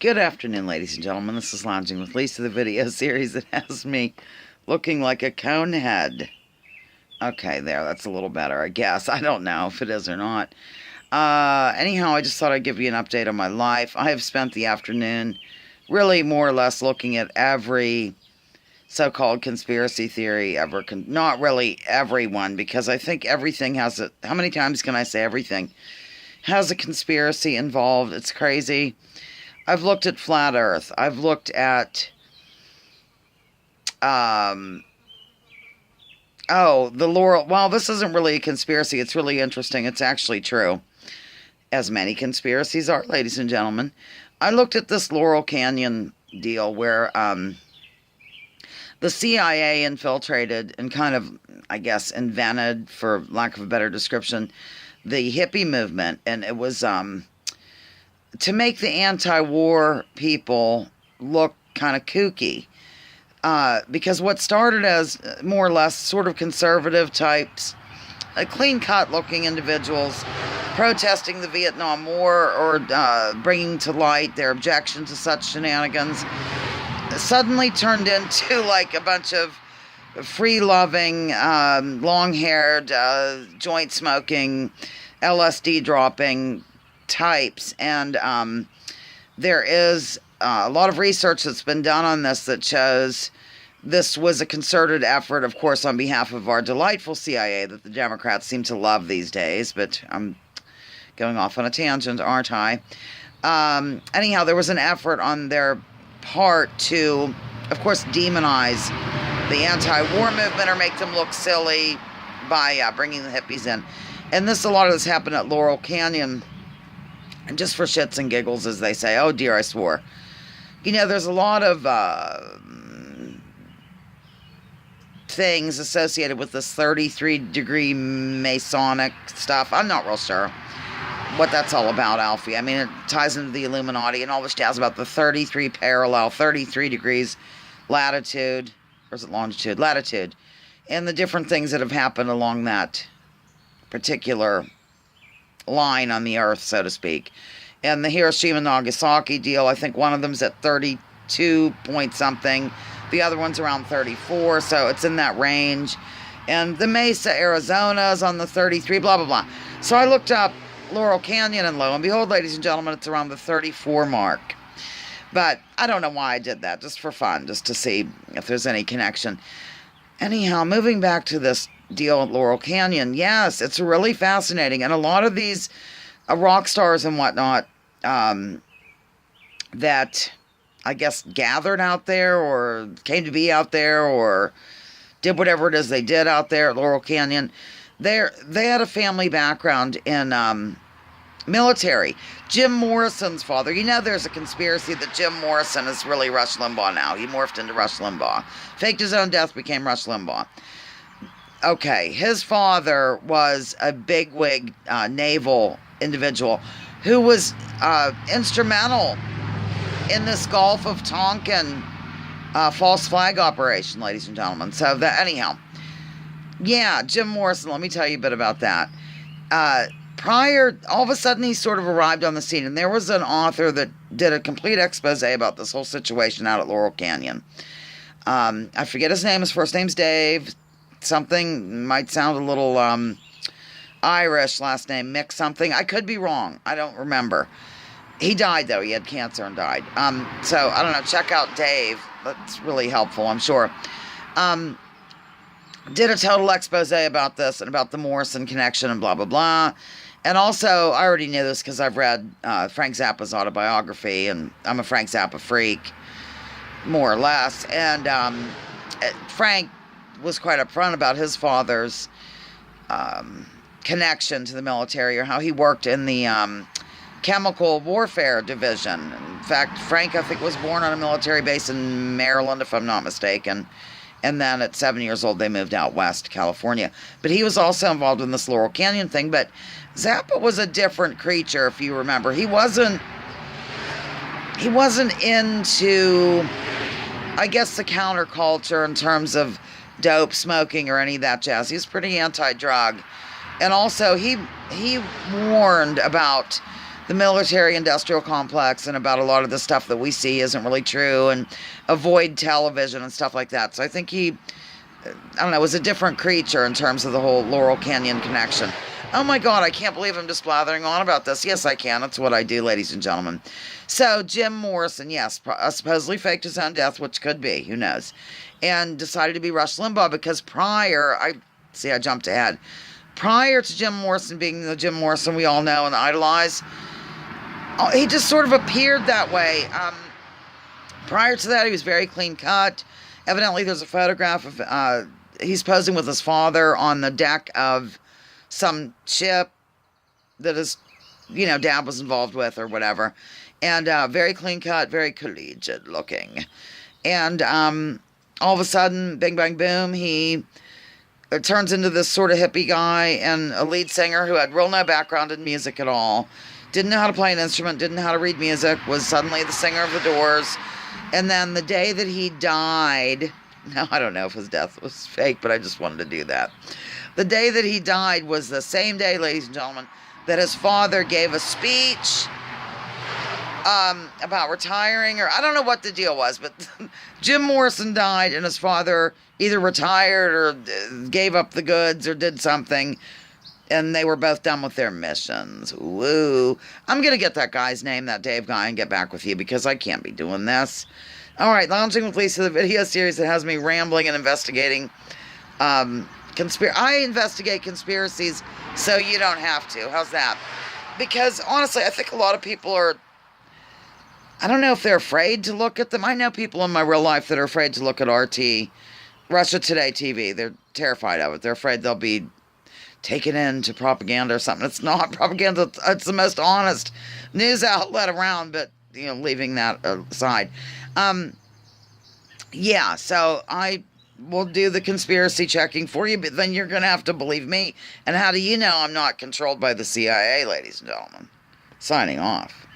Good afternoon, ladies and gentlemen. This is Lounging with Lisa, the video series that has me looking like a cone head. Okay, there, that's a little better, I guess. I don't know if it is or not. Anyhow, I just thought I'd give you an update on my life. I have spent the afternoon really more or less looking at every so-called conspiracy theory ever. Not really everyone, because I think everything has a... How many times can I say everything has a conspiracy involved? It's crazy. I've looked at Flat Earth. I've looked at, the Laurel. Well, this isn't really a conspiracy. It's really interesting. It's actually true, as many conspiracies are, ladies and gentlemen. I looked at this Laurel Canyon deal where the CIA infiltrated and kind of, I guess, invented, for lack of a better description, the hippie movement. And it was... to make the anti-war people look kind of kooky. Because what started as more or less sort of conservative types, clean-cut looking individuals protesting the Vietnam War or bringing to light their objection to such shenanigans, suddenly turned into like a bunch of free-loving, long-haired, joint-smoking, LSD-dropping types. And there is a lot of research that's been done on this that shows this was a concerted effort, of course, on behalf of our delightful CIA that the Democrats seem to love these days. But I'm going off on a tangent, aren't I? Anyhow, there was an effort on their part to, of course, demonize the anti-war movement or make them look silly by bringing the hippies in. And a lot of this happened at Laurel Canyon. And just for shits and giggles, as they say. Oh dear, I swore. You know, there's a lot of things associated with this 33-degree Masonic stuff. I'm not real sure what that's all about, Alfie. I mean, it ties into the Illuminati and all this jazz about the 33 parallel, 33 degrees latitude, or is it longitude? Latitude. And the different things that have happened along that particular line on the earth, so to speak. And the Hiroshima Nagasaki deal, I think one of them's at 32 point something, the other one's around 34, so it's in that range. And the Mesa, Arizona is on the 33, blah blah blah. So I looked up Laurel Canyon, and lo and behold, ladies and gentlemen, it's around the 34 mark. But I don't know why I did that, just for fun, just to see if there's any connection. Anyhow, moving back to this deal at Laurel Canyon, yes, it's really fascinating. And a lot of these rock stars and whatnot that I guess gathered out there or came to be out there or did whatever it is they did out there at Laurel Canyon, they had a family background in military. Jim Morrison's father, you know, there's a conspiracy that Jim Morrison is really Rush Limbaugh now. He morphed into Rush Limbaugh, faked his own death, became Rush Limbaugh. Okay, his father was a bigwig naval individual who was instrumental in this Gulf of Tonkin false flag operation, ladies and gentlemen. So, anyhow, yeah, Jim Morrison, let me tell you a bit about that. All of a sudden, he sort of arrived on the scene, and there was an author that did a complete expose about this whole situation out at Laurel Canyon. I forget his name. His first name's Dave. Something might sound a little Irish, last name Mick something. I could be wrong. I don't remember. He died, though. He had cancer and died. So, I don't know. Check out Dave. That's really helpful, I'm sure. Did a total expose about this and about the Morrison connection and blah, blah, blah. And also, I already knew this because I've read Frank Zappa's autobiography, and I'm a Frank Zappa freak, more or less. And Frank was quite upfront about his father's connection to the military, or how he worked in the chemical warfare division. In fact, Frank, I think, was born on a military base in Maryland, if I'm not mistaken. And then at 7 years old, they moved out west to California. But he was also involved in this Laurel Canyon thing. But Zappa was a different creature, if you remember. He wasn't into, I guess, the counterculture in terms of dope smoking or any of that jazz. He was pretty anti-drug. And also, he warned about the military-industrial complex and about a lot of the stuff that we see isn't really true, and avoid television and stuff like that. So I think he, I don't know, was a different creature in terms of the whole Laurel Canyon connection. Oh my God, I can't believe I'm just blathering on about this. Yes, I can. That's what I do, ladies and gentlemen. So, Jim Morrison, yes, supposedly faked his own death, which could be, who knows, and decided to be Rush Limbaugh because I jumped ahead. Prior to Jim Morrison being the Jim Morrison we all know and idolize, he just sort of appeared that way. Prior to that, he was very clean cut. Evidently, there's a photograph of, he's posing with his father on the deck of some ship that his, dad was involved with or whatever. And very clean cut, very collegiate looking. And all of a sudden, bing, bang, boom, he turns into this sort of hippie guy and a lead singer who had real no background in music at all. Didn't know how to play an instrument, didn't know how to read music, was suddenly the singer of the Doors. And then the day that he died, now I don't know if his death was fake, but I just wanted to do that. The day that he died was the same day, ladies and gentlemen, that his father gave a speech about retiring, or I don't know what the deal was, but Jim Morrison died and his father either retired or gave up the goods or did something, and they were both done with their missions. Woo. I'm going to get that guy's name, that Dave guy, and get back with you because I can't be doing this. All right, Lounging with Lisa, the video series that has me rambling and investigating I investigate conspiracies so you don't have to. How's that? Because honestly, I think a lot of people are, I don't know if they're afraid to look at them. I know people in my real life that are afraid to look at RT, Russia Today TV. They're terrified of it. They're afraid they'll be taken into propaganda or something. It's not propaganda. It's the most honest news outlet around, but, leaving that aside. Yeah, so I will do the conspiracy checking for you, but then you're going to have to believe me. And how do you know I'm not controlled by the CIA, ladies and gentlemen? Signing off.